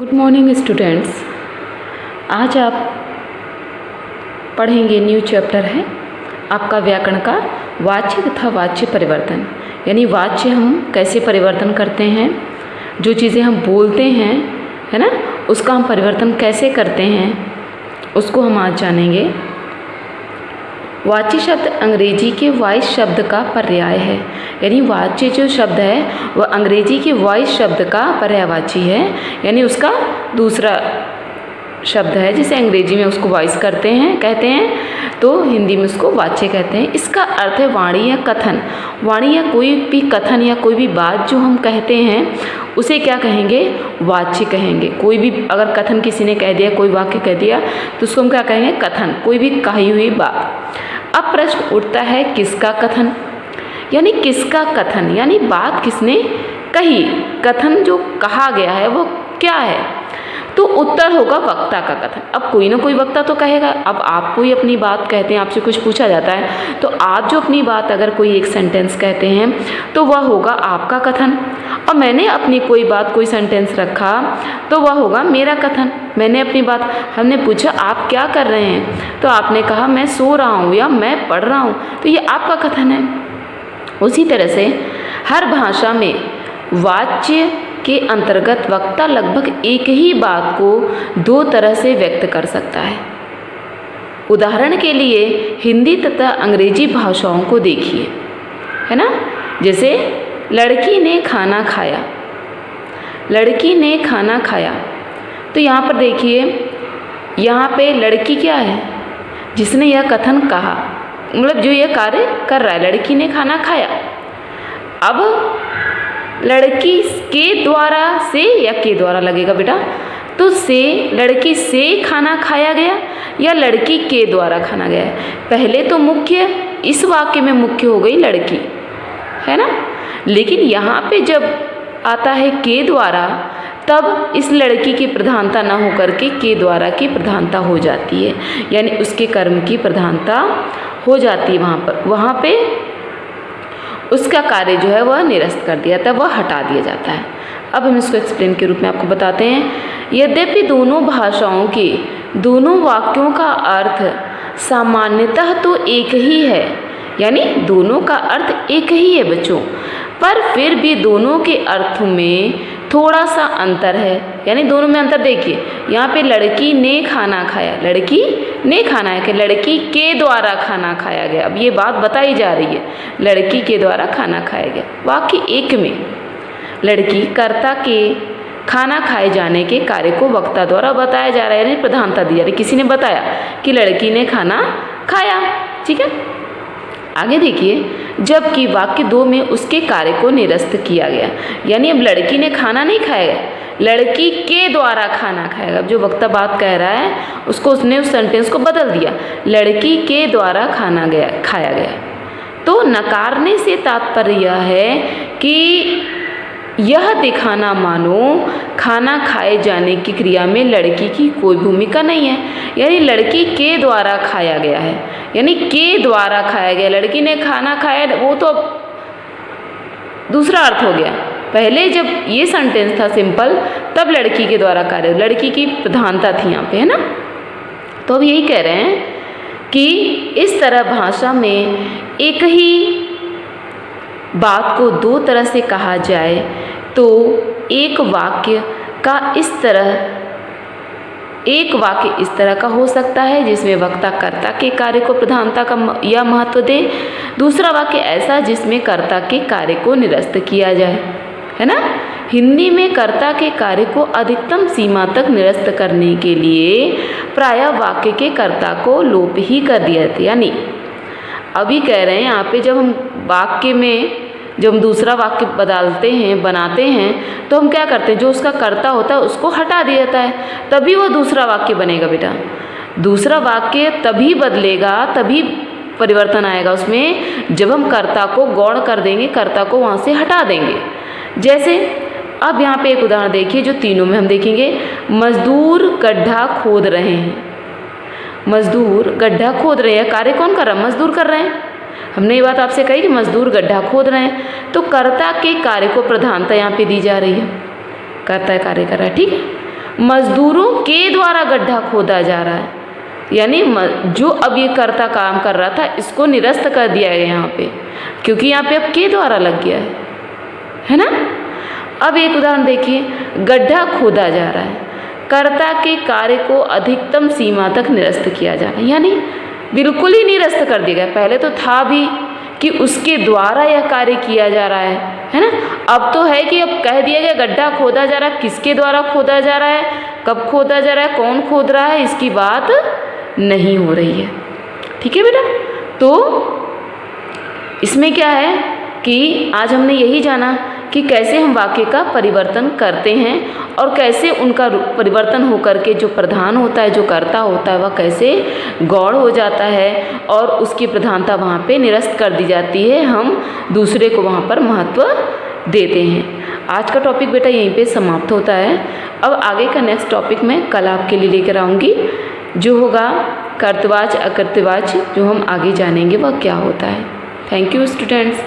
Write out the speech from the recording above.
Good morning students. आज आप पढ़ेंगे न्यू चैप्टर है आपका व्याकरण का वाच्य तथा वाच्य परिवर्तन। यानी वाच्य हम कैसे परिवर्तन करते हैं, जो चीज़ें हम बोलते हैं है ना, उसका हम परिवर्तन कैसे करते हैं उसको हम आज जानेंगे। वाच्य शब्द अंग्रेजी के वॉइस शब्द का पर्याय है। यानी वाच्य जो शब्द है वह अंग्रेजी के वॉइस शब्द का पर्यायवाची है, यानी उसका दूसरा शब्द है। जिसे अंग्रेजी में उसको वॉइस कहते हैं तो हिंदी में उसको वाच्य कहते हैं। इसका अर्थ है वाणी या कथन। वाणी या कोई भी कथन या कोई भी बात जो हम कहते हैं उसे क्या कहेंगे, वाच्य कहेंगे। कोई भी अगर कथन किसी ने कह दिया, कोई वाक्य कह दिया तो उसको हम क्या कहेंगे, कथन, कोई भी कही हुई बात। अब प्रश्न उठता है किसका कथन, यानी किसका कथन, यानी बात किसने कही, कथन जो कहा गया है वो क्या है। तो उत्तर होगा वक्ता का कथन। अब कोई ना कोई वक्ता तो कहेगा। अब आप कोई अपनी बात कहते हैं, आपसे कुछ पूछा जाता है तो आप जो अपनी बात अगर कोई एक सेंटेंस कहते हैं तो वह होगा आपका कथन। और मैंने अपनी कोई बात कोई सेंटेंस रखा तो वह होगा मेरा कथन। मैंने अपनी बात, हमने पूछा आप क्या कर रहे हैं तो आपने कहा मैं सो रहा हूँ या मैं पढ़ रहा हूँ, तो ये आपका कथन है। उसी तरह से हर भाषा में वाच्य के अंतर्गत वक्ता लगभग एक ही बात को दो तरह से व्यक्त कर सकता है। उदाहरण के लिए हिंदी तथा अंग्रेजी भाषाओं को देखिए, है ना। जैसे लड़की ने खाना खाया, लड़की ने खाना खाया, तो यहाँ पर देखिए, यहाँ पे लड़की क्या है, जिसने यह कथन कहा, मतलब जो यह कार्य कर रहा है, लड़की ने खाना खाया। अब लड़की के द्वारा से या के द्वारा लगेगा बेटा, तो से, लड़की से खाना खाया गया या लड़की के द्वारा खाना गया है। पहले तो मुख्य, इस वाक्य में मुख्य हो गई लड़की, है ना। लेकिन यहाँ पे जब आता है के द्वारा, तब इस लड़की की प्रधानता ना होकर के द्वारा की प्रधानता हो जाती है, यानी उसके कर्म की प्रधानता हो जाती है। वहाँ पे उसका कार्य जो है वह निरस्त कर दिया जाता है, वह हटा दिया जाता है। अब हम इसको एक्सप्लेन के रूप में आपको बताते हैं। यद्यपि दोनों भाषाओं के दोनों वाक्यों का अर्थ सामान्यतः तो एक ही है, यानी दोनों का अर्थ एक ही है बच्चों, पर फिर भी दोनों के अर्थ में थोड़ा सा अंतर है। यानी दोनों में अंतर देखिए, यहाँ पे लड़की ने खाना खाया, लड़की ने खाना है कि लड़की के द्वारा खाना खाया गया। अब ये बात बताई जा रही है, लड़की के द्वारा खाना खाया गया। वाक्य एक में लड़की कर्ता के खाना खाए जाने के कार्य को वक्ता द्वारा बताया जा रहा है, यानी प्रधानता दी जा रही है। किसी ने बताया कि लड़की ने खाना खाया, ठीक है। आगे देखिए, जबकि वाक्य दो में उसके कार्य को निरस्त किया गया, यानी अब लड़की ने खाना नहीं खाया, लड़की के द्वारा खाना खाएगा। अब जो वक्ता बात कह रहा है उसको उसने उस सेंटेंस को बदल दिया, लड़की के द्वारा खाया गया। तो नकारने से तात्पर्य यह है कि यह दिखाना मानो खाना खाए जाने की क्रिया में लड़की की कोई भूमिका नहीं है, यानी लड़की के द्वारा खाया गया है, यानी के द्वारा खाया गया। लड़की ने खाना खाया, वो तो दूसरा अर्थ हो गया। पहले जब ये सेंटेंस था सिंपल, तब लड़की के द्वारा कार्य, लड़की की प्रधानता थी यहाँ पे, है ना। तो अब यही कह रहे हैं कि इस तरह भाषा में एक ही बात को दो तरह से कहा जाए तो एक वाक्य इस तरह का हो सकता है जिसमें वक्ता कर्ता के कार्य को प्रधानता का या महत्व दे। दूसरा वाक्य ऐसा जिसमें कर्ता के कार्य को निरस्त किया जाए, है ना। हिंदी में कर्ता के कार्य को अधिकतम सीमा तक निरस्त करने के लिए प्रायः वाक्य के कर्ता को लोप ही कर दिया जाता है। यानी अभी कह रहे हैं यहाँ पे, जब हम वाक्य में जब हम दूसरा वाक्य बनाते हैं तो हम क्या करते हैं, जो उसका कर्ता होता है उसको हटा दिया जाता है, तभी वो दूसरा वाक्य बनेगा बेटा। दूसरा वाक्य तभी बदलेगा, तभी परिवर्तन आएगा उसमें, जब हम कर्ता को गौण कर देंगे, कर्ता को वहाँ से हटा देंगे। जैसे अब यहाँ पे एक उदाहरण देखिए जो तीनों में हम देखेंगे। मजदूर गड्ढा खोद रहे हैं, मजदूर गड्ढा खोद रहे हैं, कार्य कौन कर रहा है, मजदूर कर रहे हैं। हमने ये बात आपसे कही कि मजदूर गड्ढा खोद रहे हैं, तो कर्ता के कार्य को प्रधानता यहाँ पे दी जा रही है, कर्ता कार्य कर रहा है, ठीक है। मजदूरों के द्वारा गड्ढा खोदा जा रहा है, यानी जो अब ये कर्ता काम कर रहा था इसको निरस्त कर दिया है यहाँ पे, क्योंकि यहाँ पे अब के द्वारा लग गया है ना। अब एक उदाहरण देखिए, गड्ढा खोदा जा रहा है, कर्ता के कार्य को अधिकतम सीमा तक निरस्त किया जा रहा है, यानी बिल्कुल ही निरस्त कर दिया गया। पहले तो था भी कि उसके द्वारा यह कार्य किया जा रहा है ना। अब तो है कि अब कह दिया गया गड्ढा खोदा जा रहा है, किसके द्वारा खोदा जा रहा है, कब खोदा जा रहा है, कौन खोद रहा है, इसकी बात नहीं हो रही है। ठीक है बेटा, तो इसमें क्या है कि आज हमने यही जाना कि कैसे हम वाक्य का परिवर्तन करते हैं और कैसे उनका परिवर्तन होकर के जो प्रधान होता है, जो कर्ता होता है, वह कैसे गौण हो जाता है और उसकी प्रधानता वहाँ पे निरस्त कर दी जाती है, हम दूसरे को वहाँ पर महत्व देते हैं। आज का टॉपिक बेटा यहीं पे समाप्त होता है। अब आगे का नेक्स्ट टॉपिक मैं कल आपके लिए लेकर आऊँगी, जो होगा कर्तवाच्य अकर्तवाच्य, जो हम आगे जानेंगे वह क्या होता है। Thank you students.